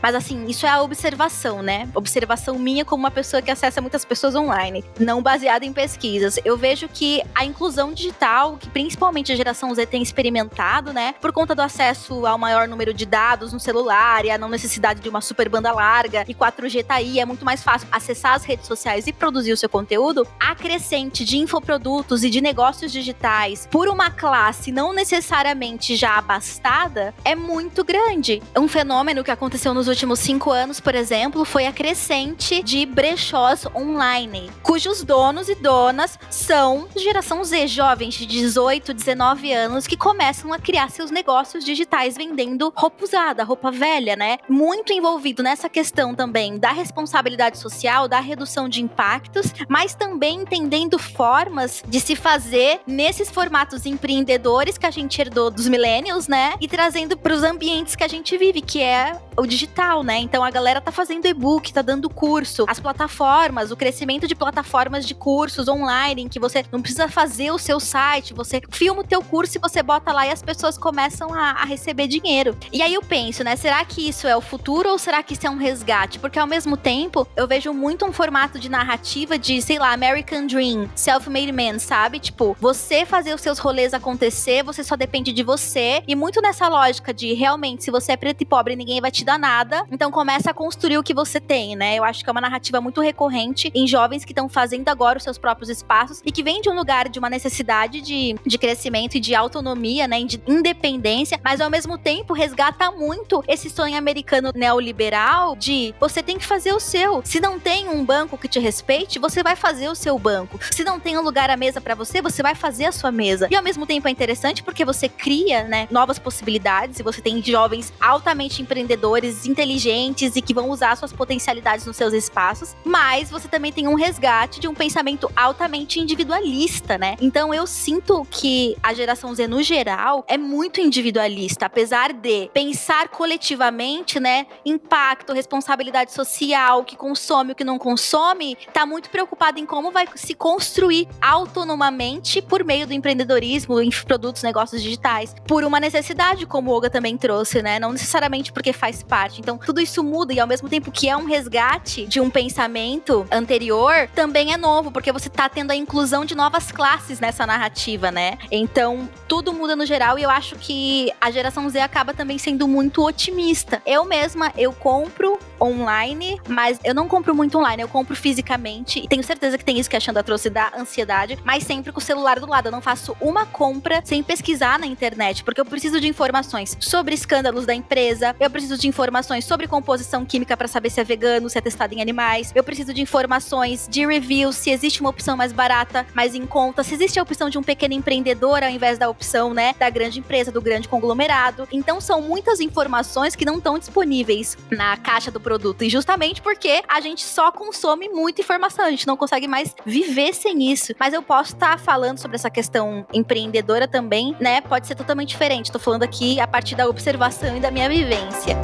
mas assim, isso é a observação, né? Observação minha como uma pessoa que acessa muitas pessoas online, não baseada em pesquisas. Eu vejo que a inclusão digital, que principalmente a geração Z tem experimentado, né? Por conta do acesso ao maior número de dados no celular e a não necessidade de uma super banda larga e 4G tá aí, é muito mais fácil acessar as redes sociais e produzir o seu conteúdo. A crescente de infoprodutos e de negócios digitais por uma classe não necessariamente já abastada é muito grande. Um fenômeno que aconteceu nos últimos 5 anos, por exemplo, foi a crescente de brechós online, cujos donos e donas são geração Z, jovens de 18, 19 anos que começam a criar seus negócios digitais vendendo roupa usada, roupa velha, né? Muito envolvido nessa questão também da responsabilidade social, da redução de impactos, mas também entendendo formas de se fazer nesses formatos empreendedores que a gente herdou dos millennials, né? E trazendo para os ambientes que a gente vive, que é o digital, né? Então a galera tá fazendo e-book, tá dando curso, as plataformas, o crescimento de plataformas de cursos online, em que você não precisa fazer o seu site, você filma o teu curso e você bota lá e as pessoas começam a receber dinheiro. E aí eu penso, né? Será que isso é o futuro ou será que isso é um resgate? Porque ao mesmo tempo, eu vejo muito um formato de narrativa de, sei lá, American Dream, Self-Made Man, sabe? Tipo, você fazer os seus rolês acontecer, você só depende de você. E muito nessa lógica de, realmente, se você é preto e pobre, ninguém vai te dar nada. Então começa a construir o que você tem, né? Eu acho que é uma narrativa muito recorrente em jovens que estão fazendo agora os seus próprios espaços e que vem de um lugar de uma necessidade de crescimento e de autonomia, né? De independência, mas ao mesmo tempo resgata muito esse sonho americano neoliberal de você tem que fazer o seu. Se não tem um banco que te respeite, você vai fazer o seu banco. Se não tem um lugar à mesa pra você, você vai fazer a sua mesa. E ao mesmo tempo é interessante porque você cria, né, novas possibilidades e você tem jovens altamente empreendedores, inteligentes e que vão usar suas potencialidades nos seus espaços, mas você também tem um resgate de um pensamento altamente individualista, né? Então eu sinto que a geração Z no geral é muito individualista, apesar de pensar coletivamente, né, impacto, responsabilidade social, o que consome, o que não consome, tá muito preocupado em como vai se construir autonomamente por meio do empreendedorismo, em produtos, negócios digitais, por uma necessidade, como o Olga também trouxe, né? Não necessariamente porque faz parte. Então, tudo isso muda e ao mesmo tempo que é um resgate de um pensamento anterior, também é novo, porque você tá tendo a inclusão de novas classes nessa narrativa, né? Então, tudo muda no geral e eu acho que a geração Z acaba também sendo muito otimista. Eu mesma, eu compro online, mas eu não compro muito online, eu compro fisicamente e tenho certeza que tem isso que a Xanda trouxe da ansiedade, mas sempre com o celular do lado. Eu não faço uma compra sem pesquisar na internet, porque eu preciso de informações sobre escândalos da empresa, eu preciso de informações sobre composição química para saber se é vegano, se é testado em animais, eu preciso de informações de review, se existe uma opção mais barata, mais em conta, se existe a opção de um pequeno empreendedor ao invés da opção, né, da grande empresa, do grande conglomerado. Então são muitas informações que não estão disponíveis na caixa do produto, e justamente porque a gente só consome muita informação, a gente não consegue mais viver sem isso. Mas eu posso estar falando sobre essa questão empreendedora também, né? Pode ser totalmente diferente. Tô falando aqui a partir da observação e da minha vivência.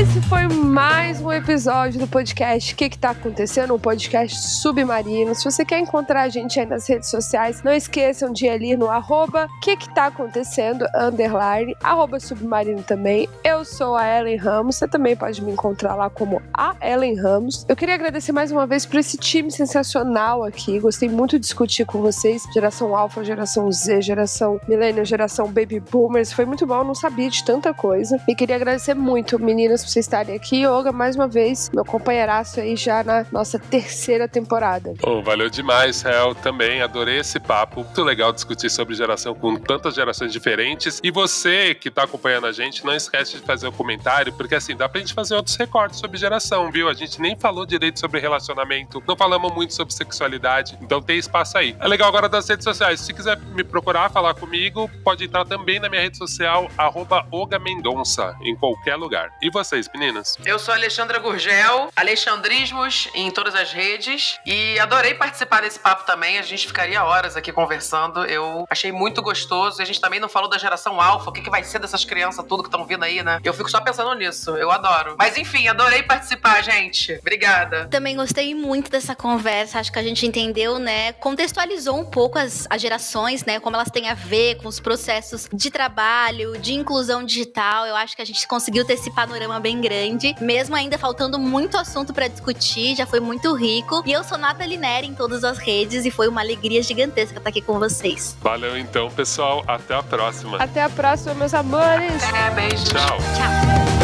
Esse foi mais um episódio do podcast O que tá acontecendo? Um podcast submarino. Se você quer encontrar a gente aí nas redes sociais, não esqueçam de ir ali no @que tá acontecendo, _ @submarino também. Eu sou a Ellen Ramos, você também pode me encontrar lá como a Ellen Ramos. Eu queria agradecer mais uma vez por esse time sensacional aqui, gostei muito de discutir com vocês, geração Alpha, geração Z, geração Millennial, geração Baby Boomers, foi muito bom, eu não sabia de tanta coisa, e queria agradecer muito, meninas, por vocês estarem aqui. Olga, mais uma vez, vez meu companheiraço aí já na nossa terceira temporada. Oh, valeu demais, Hel. Também adorei esse papo. Muito legal discutir sobre geração com tantas gerações diferentes. E você que tá acompanhando a gente, não esquece de fazer o comentário, porque assim, dá pra gente fazer outros recortes sobre geração, viu? A gente nem falou direito sobre relacionamento, não falamos muito sobre sexualidade, então tem espaço aí. É legal agora das redes sociais. Se quiser me procurar, falar comigo, pode entrar também na minha rede social, @OgaMendonça, em qualquer lugar. E vocês, meninas? Eu sou a Alexandra Gurgel, Alexandrismos em todas as redes, e adorei participar desse papo também. A gente ficaria horas aqui conversando. Eu achei muito gostoso. E a gente também não falou da geração alfa, o que vai ser dessas crianças tudo que estão vindo aí, né? Eu fico só pensando nisso. Eu adoro. Mas enfim, adorei participar, gente. Obrigada. Também gostei muito dessa conversa. Acho que a gente entendeu, né? Contextualizou um pouco as gerações, né? Como elas têm a ver com os processos de trabalho, de inclusão digital. Eu acho que a gente conseguiu ter esse panorama bem grande. Mesmo ainda faltando muito assunto pra discutir, já foi muito rico. E eu sou Nathalie Neri em todas as redes e foi uma alegria gigantesca estar aqui com vocês. Valeu então, pessoal. Até a próxima. Até a próxima, meus amores. Beijo. Tchau. Tchau.